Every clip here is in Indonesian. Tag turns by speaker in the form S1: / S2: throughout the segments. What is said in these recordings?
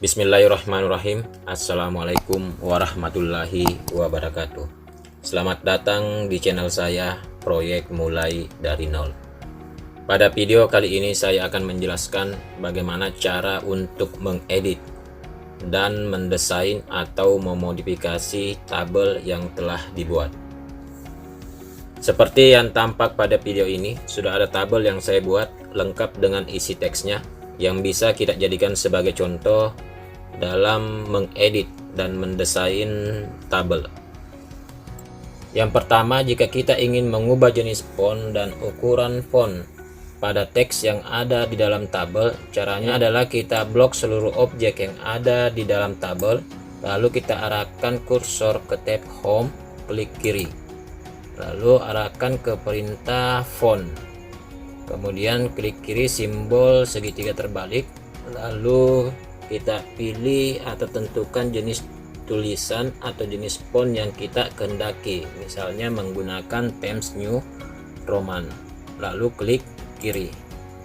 S1: Bismillahirrahmanirrahim. Assalamualaikum warahmatullahi wabarakatuh. Selamat datang di channel saya, Proyek Mulai Dari Nol. Pada video kali ini saya akan menjelaskan bagaimana cara untuk mengedit dan mendesain atau memodifikasi tabel yang telah dibuat. Seperti yang tampak pada video ini, sudah ada tabel yang saya buat lengkap dengan isi teksnya yang bisa kita jadikan sebagai contoh dalam mengedit dan mendesain tabel. Yang pertama, jika kita ingin mengubah jenis font dan ukuran font pada teks yang ada di dalam tabel, caranya adalah kita blok seluruh objek yang ada di dalam tabel, lalu kita arahkan kursor ke tab Home, klik kiri, lalu arahkan ke perintah font, kemudian klik kiri simbol segitiga terbalik, lalu kita pilih atau tentukan jenis tulisan atau jenis font yang kita kehendaki, misalnya menggunakan Times New Roman, lalu klik kiri.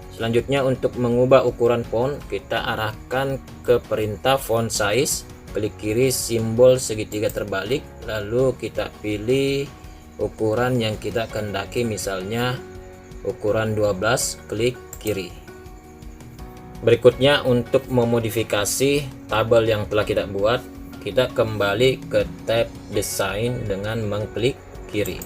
S1: Selanjutnya, untuk mengubah ukuran font, kita arahkan ke perintah font size, klik kiri simbol segitiga terbalik, lalu kita pilih ukuran yang kita kehendaki, misalnya ukuran 12, klik kiri. Berikutnya, untuk memodifikasi tabel yang telah kita buat, kita kembali ke tab desain dengan mengklik kiri.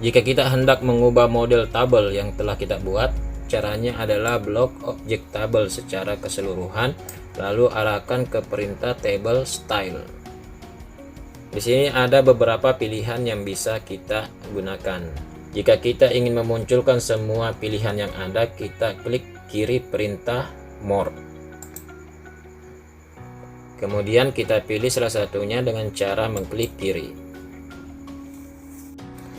S1: Jika kita hendak mengubah model tabel yang telah kita buat, caranya adalah blok objek tabel secara keseluruhan, lalu arahkan ke perintah table style. Di sini ada beberapa pilihan yang bisa kita gunakan. Jika kita ingin memunculkan semua pilihan yang ada, kita klik kiri perintah More. Kemudian kita pilih salah satunya dengan cara mengklik kiri.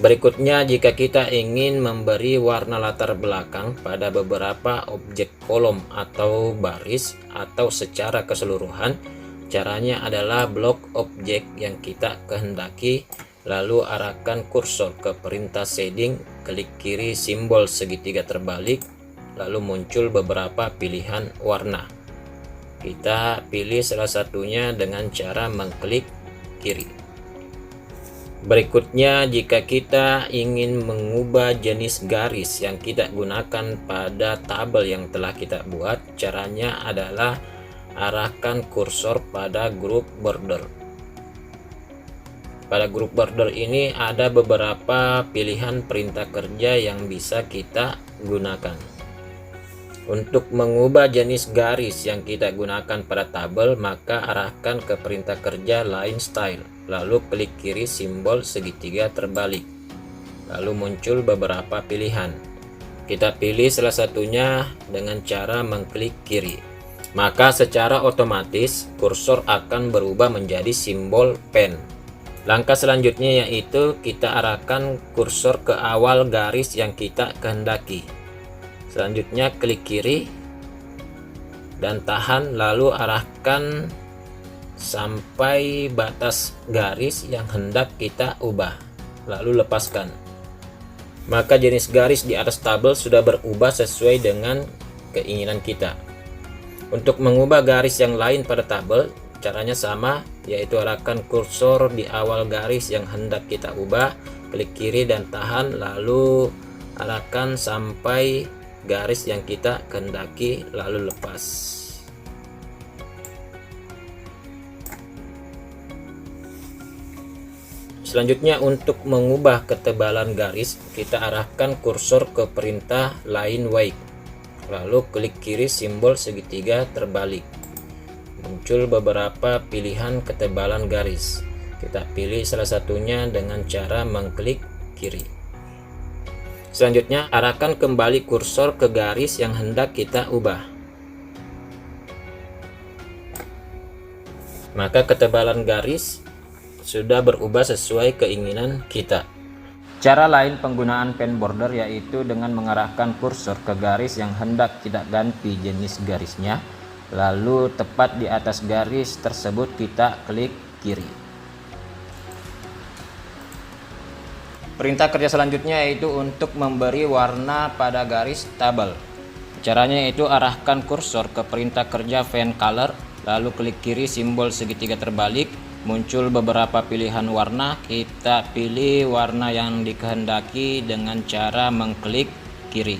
S1: Berikutnya, jika kita ingin memberi warna latar belakang pada beberapa objek kolom atau baris atau secara keseluruhan, caranya adalah blok objek yang kita kehendaki, lalu arahkan kursor ke perintah shading, klik kiri simbol segitiga terbalik, lalu muncul beberapa pilihan warna. Kita pilih salah satunya dengan cara mengklik kiri. Berikutnya, jika kita ingin mengubah jenis garis yang kita gunakan pada tabel yang telah kita buat, caranya adalah arahkan kursor pada grup border. Pada grup border ini ada beberapa pilihan perintah kerja yang bisa kita gunakan. Untuk mengubah jenis garis yang kita gunakan pada tabel, maka arahkan ke perintah kerja Line Style, lalu klik kiri simbol segitiga terbalik, lalu muncul beberapa pilihan. Kita pilih salah satunya dengan cara mengklik kiri, maka secara otomatis kursor akan berubah menjadi simbol pen. Langkah selanjutnya yaitu kita arahkan kursor ke awal garis yang kita kehendaki. Selanjutnya klik kiri dan tahan, lalu arahkan sampai batas garis yang hendak kita ubah, lalu lepaskan. Maka jenis garis di atas tabel sudah berubah sesuai dengan keinginan kita. Untuk mengubah garis yang lain pada tabel, caranya sama, yaitu arahkan kursor di awal garis yang hendak kita ubah, klik kiri dan tahan, lalu arahkan sampai garis yang kita kehendaki, lalu lepas. Selanjutnya, untuk mengubah ketebalan garis, kita arahkan kursor ke perintah Line Weight, lalu klik kiri simbol segitiga terbalik. Muncul beberapa pilihan ketebalan garis. Kita pilih salah satunya dengan cara mengklik kiri. Selanjutnya, arahkan kembali kursor ke garis yang hendak kita ubah. Maka ketebalan garis sudah berubah sesuai keinginan kita. Cara lain penggunaan pen border yaitu dengan mengarahkan kursor ke garis yang hendak kita ganti jenis garisnya, lalu tepat di atas garis tersebut kita klik kiri. Perintah kerja selanjutnya yaitu untuk memberi warna pada garis tabel. Caranya yaitu arahkan kursor ke perintah kerja Font Color, lalu klik kiri simbol segitiga terbalik, muncul beberapa pilihan warna. Kita pilih warna yang dikehendaki dengan cara mengklik kiri.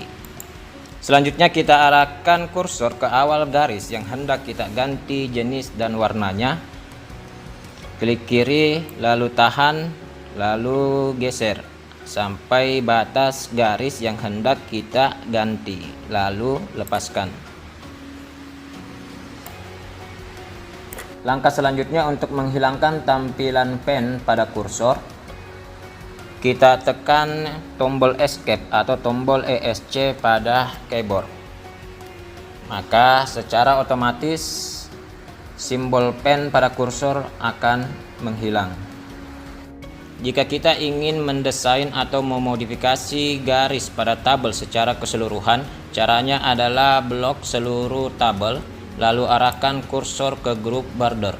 S1: Selanjutnya kita arahkan kursor ke awal garis yang hendak kita ganti jenis dan warnanya. Klik kiri, lalu tahan, lalu geser sampai batas garis yang hendak kita ganti, lalu lepaskan. Langkah selanjutnya untuk menghilangkan tampilan pen pada kursor, kita tekan tombol Escape atau tombol ESC pada keyboard. Maka secara otomatis simbol pen pada kursor akan menghilang. Jika kita ingin mendesain atau memodifikasi garis pada tabel secara keseluruhan, caranya adalah blok seluruh tabel, lalu arahkan kursor ke grup border.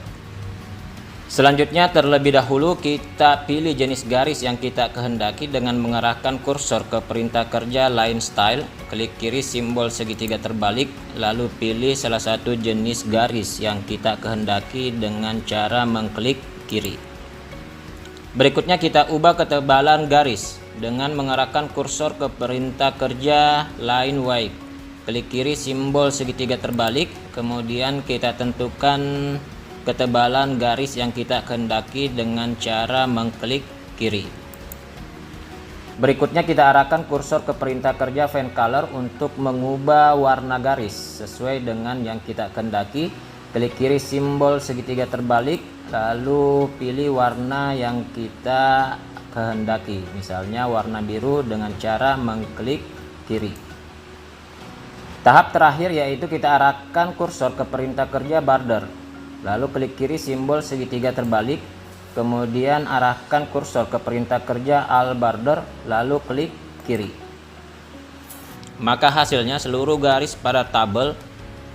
S1: Selanjutnya terlebih dahulu kita pilih jenis garis yang kita kehendaki dengan mengarahkan kursor ke perintah kerja Line Style, klik kiri simbol segitiga terbalik, lalu pilih salah satu jenis garis yang kita kehendaki dengan cara mengklik kiri. Berikutnya kita ubah ketebalan garis dengan mengarahkan kursor ke perintah kerja Line Weight. Klik kiri simbol segitiga terbalik, kemudian kita tentukan ketebalan garis yang kita kehendaki dengan cara mengklik kiri. Berikutnya kita arahkan kursor ke perintah kerja Font Color untuk mengubah warna garis sesuai dengan yang kita kehendaki. Klik kiri simbol segitiga terbalik, lalu pilih warna yang kita kehendaki, misalnya warna biru, dengan cara mengklik kiri. Tahap terakhir yaitu kita arahkan kursor ke perintah kerja border, lalu klik kiri simbol segitiga terbalik, kemudian arahkan kursor ke perintah kerja All Border, lalu klik kiri. Maka hasilnya seluruh garis pada tabel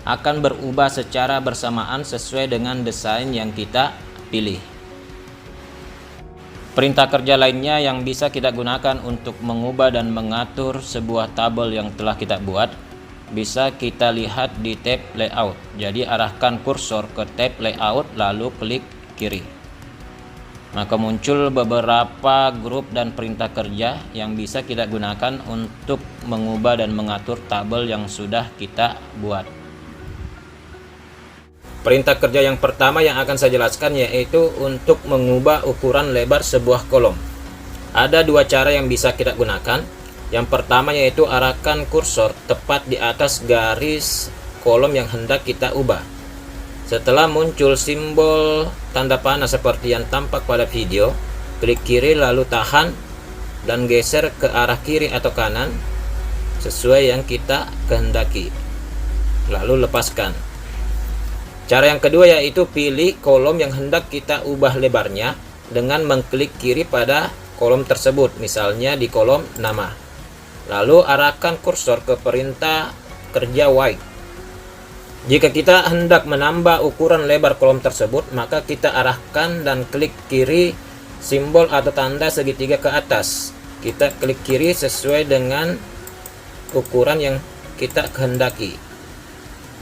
S1: akan berubah secara bersamaan sesuai dengan desain yang kita pilih. Perintah kerja lainnya yang bisa kita gunakan untuk mengubah dan mengatur sebuah tabel yang telah kita buat bisa kita lihat di tab Layout. Jadi arahkan kursor ke tab Layout lalu klik kiri. Maka muncul beberapa grup dan perintah kerja yang bisa kita gunakan untuk mengubah dan mengatur tabel yang sudah kita buat. Perintah kerja yang pertama yang akan saya jelaskan yaitu untuk mengubah ukuran lebar sebuah kolom. Ada dua cara yang bisa kita gunakan. Yang pertama yaitu arahkan kursor tepat di atas garis kolom yang hendak kita ubah. Setelah muncul simbol tanda panah seperti yang tampak pada video, klik kiri lalu tahan dan geser ke arah kiri atau kanan sesuai yang kita kehendaki. Lalu lepaskan. Cara yang kedua yaitu pilih kolom yang hendak kita ubah lebarnya dengan mengklik kiri pada kolom tersebut, misalnya di kolom nama. Lalu arahkan kursor ke perintah kerja Weight. Jika kita hendak menambah ukuran lebar kolom tersebut, maka kita arahkan dan klik kiri simbol atau tanda segitiga ke atas. Kita klik kiri sesuai dengan ukuran yang kita kehendaki.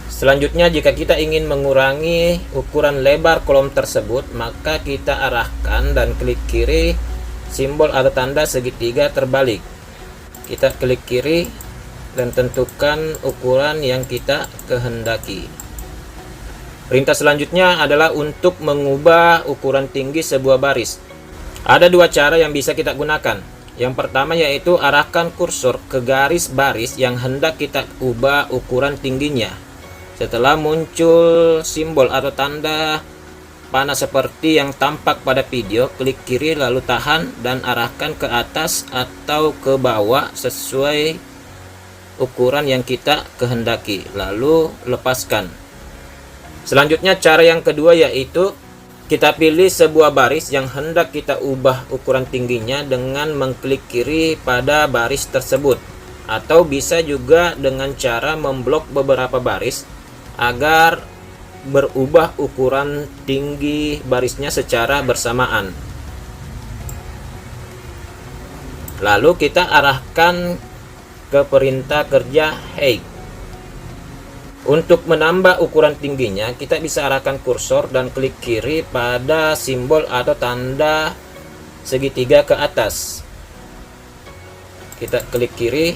S1: Selanjutnya, jika kita ingin mengurangi ukuran lebar kolom tersebut, maka kita arahkan dan klik kiri simbol atau tanda segitiga terbalik. Kita klik kiri dan tentukan ukuran yang kita kehendaki. Perintah selanjutnya adalah untuk mengubah ukuran tinggi sebuah baris. Ada dua cara yang bisa kita gunakan. Yang pertama yaitu arahkan kursor ke garis baris yang hendak kita ubah ukuran tingginya. Setelah muncul simbol atau tanda panah seperti yang tampak pada video, klik kiri lalu tahan dan arahkan ke atas atau ke bawah sesuai ukuran yang kita kehendaki, lalu lepaskan. Selanjutnya cara yang kedua yaitu kita pilih sebuah baris yang hendak kita ubah ukuran tingginya dengan mengklik kiri pada baris tersebut, atau bisa juga dengan cara memblok beberapa baris agar berubah ukuran tinggi barisnya secara bersamaan. Lalu kita arahkan ke perintah kerja Height. Untuk menambah ukuran tingginya, kita bisa arahkan kursor dan klik kiri pada simbol atau tanda segitiga ke atas. Kita klik kiri,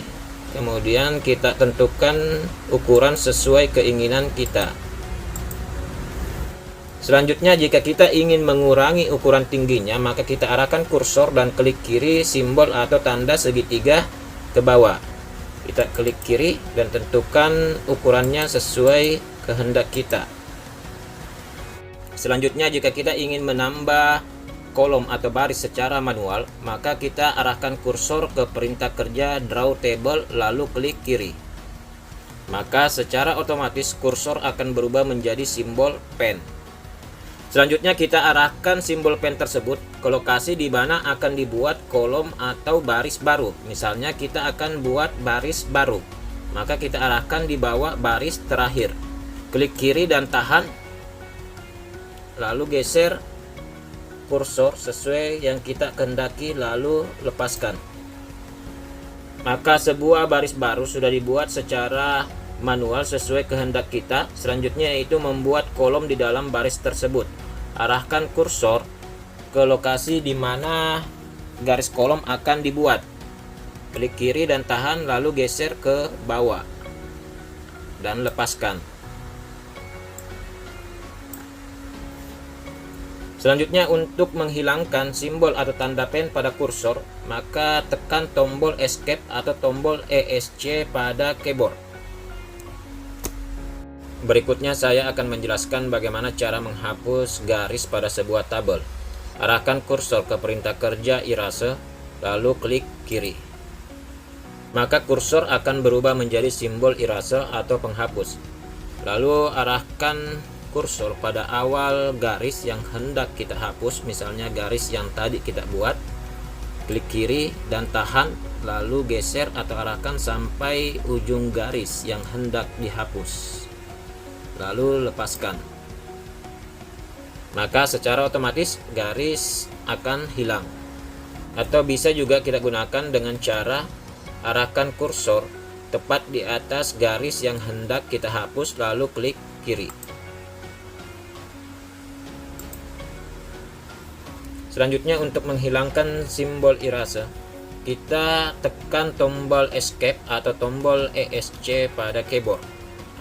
S1: kemudian kita tentukan ukuran sesuai keinginan kita. Selanjutnya, jika kita ingin mengurangi ukuran tingginya, maka kita arahkan kursor dan klik kiri simbol atau tanda segitiga ke bawah. Kita klik kiri dan tentukan ukurannya sesuai kehendak kita. Selanjutnya, jika kita ingin menambah kolom atau baris secara manual, maka kita arahkan kursor ke perintah kerja Draw Table lalu klik kiri. Maka secara otomatis kursor akan berubah menjadi simbol pen. Selanjutnya, kita arahkan simbol pen tersebut ke lokasi di mana akan dibuat kolom atau baris baru. Misalnya kita akan buat baris baru, maka kita arahkan di bawah baris terakhir. Klik kiri dan tahan, lalu geser kursor sesuai yang kita kehendaki, lalu lepaskan. Maka sebuah baris baru sudah dibuat secara manual sesuai kehendak kita. Selanjutnya yaitu membuat kolom di dalam baris tersebut. Arahkan kursor ke lokasi di mana garis kolom akan dibuat. Klik kiri dan tahan, lalu geser ke bawah dan lepaskan. Selanjutnya, untuk menghilangkan simbol atau tanda pen pada kursor, maka tekan tombol Escape atau tombol ESC pada keyboard. Berikutnya saya akan menjelaskan bagaimana cara menghapus garis pada sebuah tabel. Arahkan kursor ke perintah kerja Erase, lalu klik kiri. Maka kursor akan berubah menjadi simbol erase atau penghapus. Lalu arahkan kursor pada awal garis yang hendak kita hapus, misalnya garis yang tadi kita buat. Klik kiri dan tahan, lalu geser atau arahkan sampai ujung garis yang hendak dihapus, lalu lepaskan. Maka secara otomatis garis akan hilang. Atau bisa juga kita gunakan dengan cara arahkan kursor tepat di atas garis yang hendak kita hapus, lalu klik kiri. Selanjutnya, untuk menghilangkan simbol erase, kita tekan tombol Escape atau tombol ESC pada keyboard.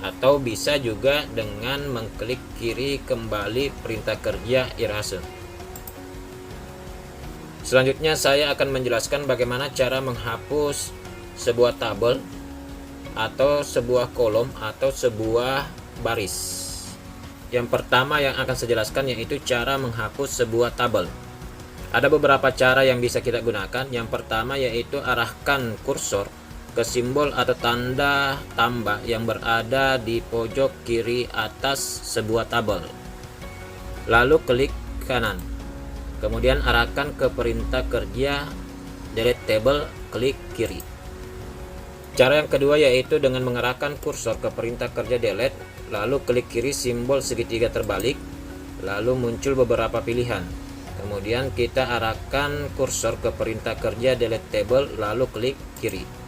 S1: Atau bisa juga dengan mengklik kiri kembali perintah kerja Erase. Selanjutnya saya akan menjelaskan bagaimana cara menghapus sebuah tabel atau sebuah kolom atau sebuah baris. Yang pertama yang akan saya jelaskan yaitu cara menghapus sebuah tabel. Ada beberapa cara yang bisa kita gunakan. Yang pertama yaitu arahkan kursor ke simbol atau tanda tambah yang berada di pojok kiri atas sebuah tabel, lalu klik kanan, kemudian arahkan ke perintah kerja Delete Table, klik kiri. Cara yang kedua yaitu dengan mengarahkan kursor ke perintah kerja Delete, lalu klik kiri simbol segitiga terbalik, lalu muncul beberapa pilihan. Kemudian kita arahkan kursor ke perintah kerja Delete Table, lalu klik kiri.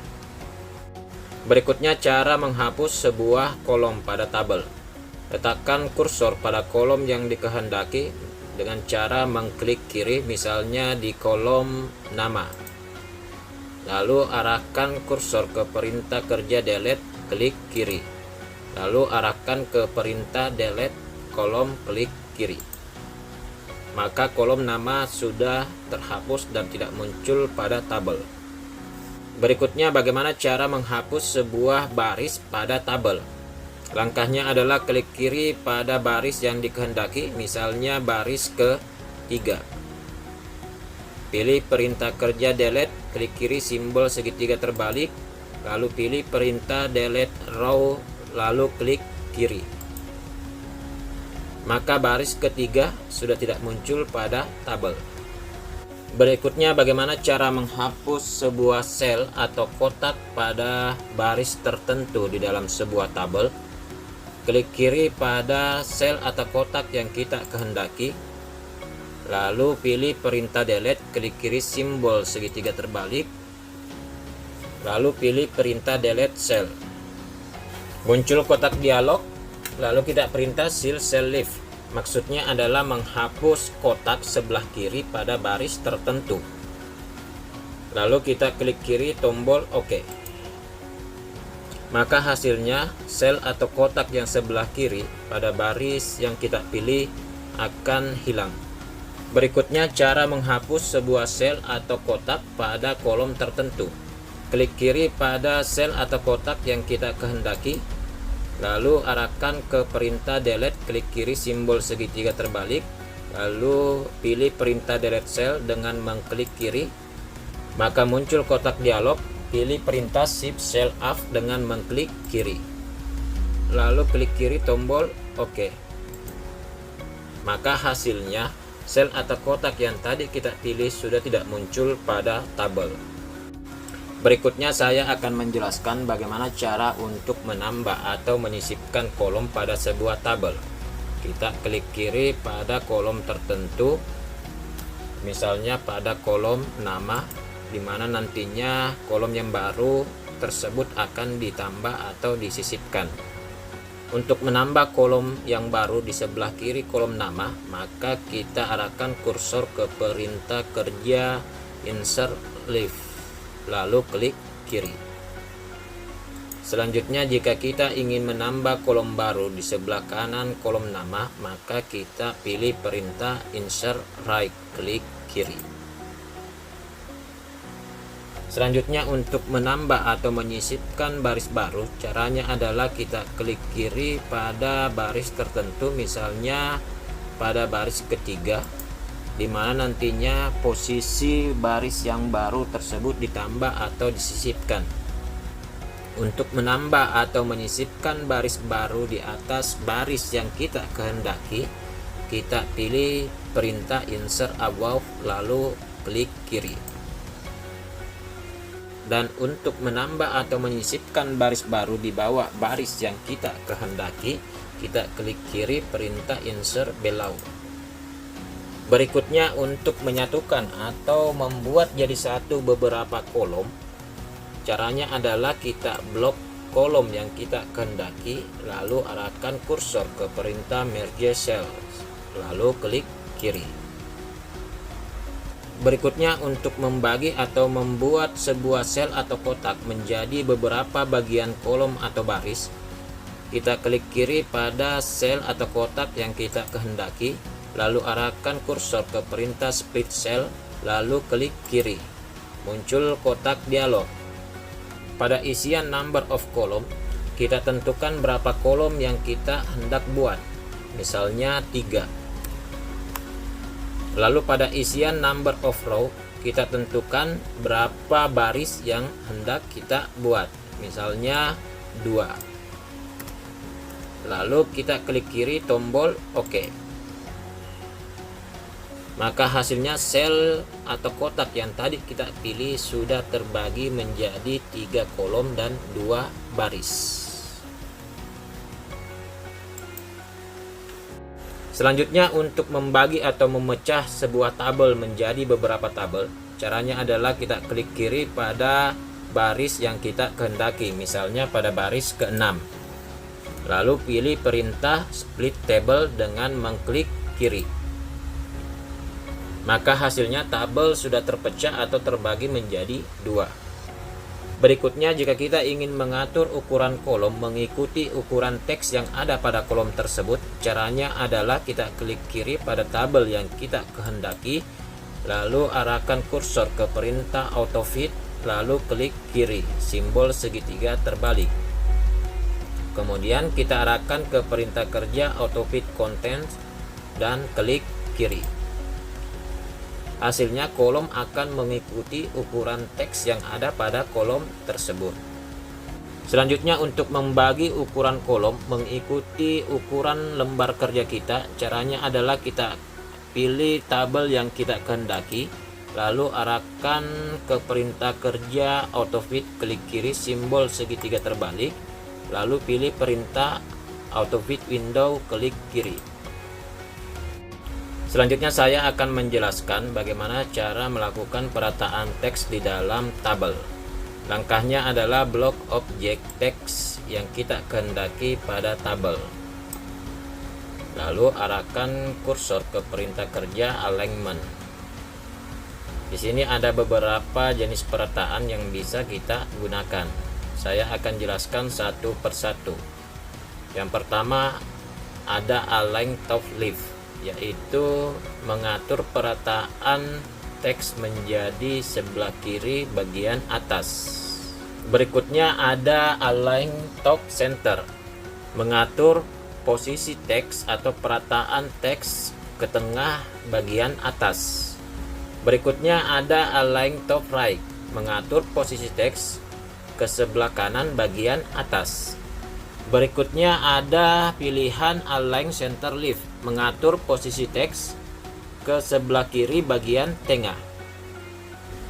S1: Berikutnya cara menghapus sebuah kolom pada tabel. Letakkan kursor pada kolom yang dikehendaki dengan cara mengklik kiri, misalnya di kolom nama. Lalu arahkan kursor ke perintah kerja Delete, klik kiri. Lalu arahkan ke perintah Delete kolom, klik kiri. Maka kolom nama sudah terhapus dan tidak muncul pada tabel. Berikutnya bagaimana cara menghapus sebuah baris pada tabel. Langkahnya adalah klik kiri pada baris yang dikehendaki, misalnya baris ke-3. Pilih perintah kerja Delete, klik kiri simbol segitiga terbalik, lalu pilih perintah Delete Row, lalu klik kiri. Maka baris ke-3 sudah tidak muncul pada tabel. Berikutnya bagaimana cara menghapus sebuah sel atau kotak pada baris tertentu di dalam sebuah tabel. Klik kiri pada sel atau kotak yang kita kehendaki, lalu pilih perintah Delete, klik kiri simbol segitiga terbalik, lalu pilih perintah Delete Cell. Muncul kotak dialog, lalu kita perintah Shield Cell Leave. Maksudnya adalah menghapus kotak sebelah kiri pada baris tertentu. Lalu kita klik kiri tombol OK. Maka hasilnya sel atau kotak yang sebelah kiri pada baris yang kita pilih akan hilang. Berikutnya cara menghapus sebuah sel atau kotak pada kolom tertentu. Klik kiri pada sel atau kotak yang kita kehendaki, lalu arahkan ke perintah delete, klik kiri simbol segitiga terbalik, lalu pilih perintah delete cell dengan mengklik kiri. Maka muncul kotak dialog, pilih perintah shift cell up dengan mengklik kiri, lalu klik kiri tombol OK. Maka hasilnya sel atau kotak yang tadi kita pilih sudah tidak muncul pada tabel. Berikutnya saya akan menjelaskan bagaimana cara untuk menambah atau menyisipkan kolom pada sebuah tabel. Kita klik kiri pada kolom tertentu, misalnya pada kolom nama, di mana nantinya kolom yang baru tersebut akan ditambah atau disisipkan. Untuk menambah kolom yang baru di sebelah kiri kolom nama, maka kita arahkan kursor ke perintah kerja Insert Leave, lalu klik kiri. Selanjutnya, jika kita ingin menambah kolom baru di sebelah kanan kolom nama, maka kita pilih perintah Insert Right, klik kiri. Selanjutnya, untuk menambah atau menyisipkan baris baru, caranya adalah kita klik kiri pada baris tertentu, misalnya pada baris ketiga, di mana nantinya posisi baris yang baru tersebut ditambah atau disisipkan. Untuk menambah atau menyisipkan baris baru di atas baris yang kita kehendaki, kita pilih perintah Insert Above, lalu klik kiri. Dan untuk menambah atau menyisipkan baris baru di bawah baris yang kita kehendaki, kita klik kiri perintah Insert Below. Berikutnya, untuk menyatukan atau membuat jadi satu beberapa kolom, caranya adalah kita blok kolom yang kita kehendaki, lalu arahkan kursor ke perintah Merge Cells, lalu klik kiri. Berikutnya, untuk membagi atau membuat sebuah sel atau kotak menjadi beberapa bagian kolom atau baris, kita klik kiri pada sel atau kotak yang kita kehendaki, lalu arahkan kursor ke perintah Split Cell, lalu klik kiri. Muncul kotak dialog. Pada isian number of column, kita tentukan berapa kolom yang kita hendak buat, misalnya 3. Lalu pada isian number of row, kita tentukan berapa baris yang hendak kita buat, misalnya 2. Lalu kita klik kiri tombol OK. Maka hasilnya sel atau kotak yang tadi kita pilih sudah terbagi menjadi 3 kolom dan 2 baris. Selanjutnya, untuk membagi atau memecah sebuah tabel menjadi beberapa tabel, caranya adalah kita klik kiri pada baris yang kita kehendaki, misalnya pada baris ke-6. Lalu pilih perintah Split Table dengan mengklik kiri. Maka hasilnya tabel sudah terpecah atau terbagi menjadi 2. Berikutnya, jika kita ingin mengatur ukuran kolom mengikuti ukuran teks yang ada pada kolom tersebut, caranya adalah kita klik kiri pada tabel yang kita kehendaki, lalu arahkan kursor ke perintah Auto Fit, lalu klik kiri, simbol segitiga terbalik. Kemudian kita arahkan ke perintah kerja Auto Fit Content dan klik kiri. Hasilnya kolom akan mengikuti ukuran teks yang ada pada kolom tersebut. Selanjutnya, untuk membagi ukuran kolom mengikuti ukuran lembar kerja kita, caranya adalah kita pilih tabel yang kita kehendaki, lalu arahkan ke perintah kerja AutoFit, klik kiri simbol segitiga terbalik, lalu pilih perintah AutoFit Window, klik kiri. Selanjutnya saya akan menjelaskan bagaimana cara melakukan perataan teks di dalam tabel. Langkahnya adalah blok objek teks yang kita kehendaki pada tabel. Lalu arahkan kursor ke perintah kerja alignment. Di sini ada beberapa jenis perataan yang bisa kita gunakan. Saya akan jelaskan satu persatu. Yang pertama ada align top left, yaitu mengatur perataan teks menjadi sebelah kiri bagian atas. Berikutnya ada align top center, mengatur posisi teks atau perataan teks ke tengah bagian atas. Berikutnya ada align top right, mengatur posisi teks ke sebelah kanan bagian atas. Berikutnya ada pilihan align center left, mengatur posisi teks ke sebelah kiri bagian tengah.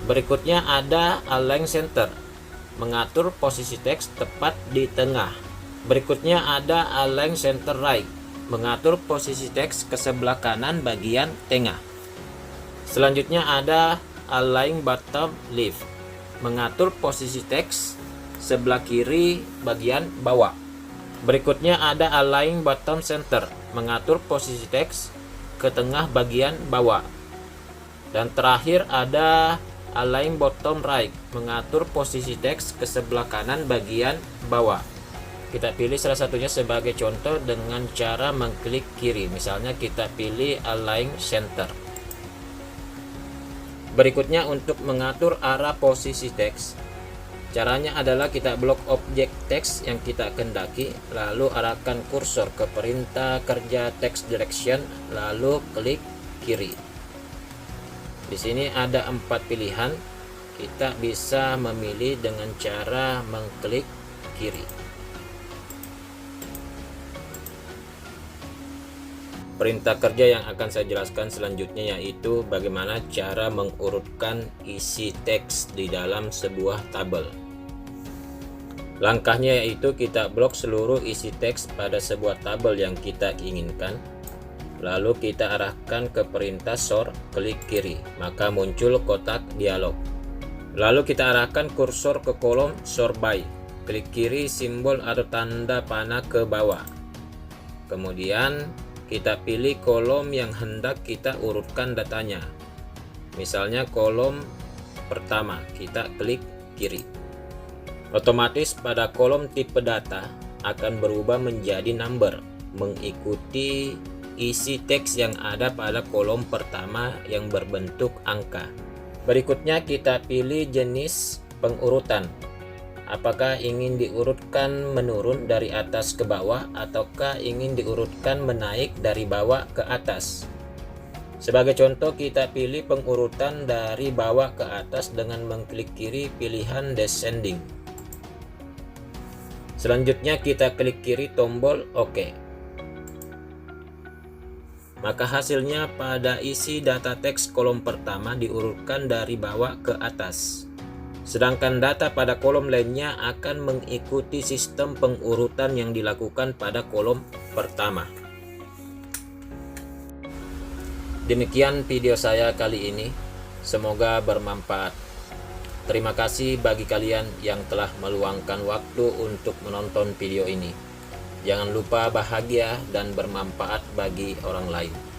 S1: Berikutnya ada align center, mengatur posisi teks tepat di tengah. Berikutnya ada align center right, mengatur posisi teks ke sebelah kanan bagian tengah. Selanjutnya ada align bottom left, mengatur posisi teks sebelah kiri bagian bawah. Berikutnya ada align bottom center, mengatur posisi teks ke tengah bagian bawah. Dan terakhir ada align bottom right, mengatur posisi teks ke sebelah kanan bagian bawah. Kita pilih salah satunya sebagai contoh dengan cara mengklik kiri. Misalnya kita pilih align center. Berikutnya untuk mengatur arah posisi teks, caranya adalah kita blok objek teks yang kita kehendaki, lalu arahkan kursor ke perintah kerja text direction, lalu klik kiri. Di sini ada 4 pilihan. Kita bisa memilih dengan cara mengklik kiri. Perintah kerja yang akan saya jelaskan selanjutnya yaitu bagaimana cara mengurutkan isi teks di dalam sebuah tabel. Langkahnya yaitu kita blok seluruh isi teks pada sebuah tabel yang kita inginkan. Lalu kita arahkan ke perintah sort, klik kiri, maka muncul kotak dialog. Lalu kita arahkan kursor ke kolom sort by, klik kiri simbol atau tanda panah ke bawah. Kemudian kita pilih kolom yang hendak kita urutkan datanya. Misalnya kolom pertama, kita klik kiri. Otomatis pada kolom tipe data akan berubah menjadi number, mengikuti isi teks yang ada pada kolom pertama yang berbentuk angka. Berikutnya kita pilih jenis pengurutan. Apakah ingin diurutkan menurun dari atas ke bawah ataukah ingin diurutkan menaik dari bawah ke atas? Sebagai contoh kita pilih pengurutan dari bawah ke atas dengan mengklik kiri pilihan descending. Selanjutnya kita klik kiri tombol OK. Maka hasilnya pada isi data teks kolom pertama diurutkan dari bawah ke atas. Sedangkan data pada kolom lainnya akan mengikuti sistem pengurutan yang dilakukan pada kolom pertama. Demikian video saya kali ini. Semoga bermanfaat. Terima kasih bagi kalian yang telah meluangkan waktu untuk menonton video ini. Jangan lupa bahagia dan bermanfaat bagi orang lain.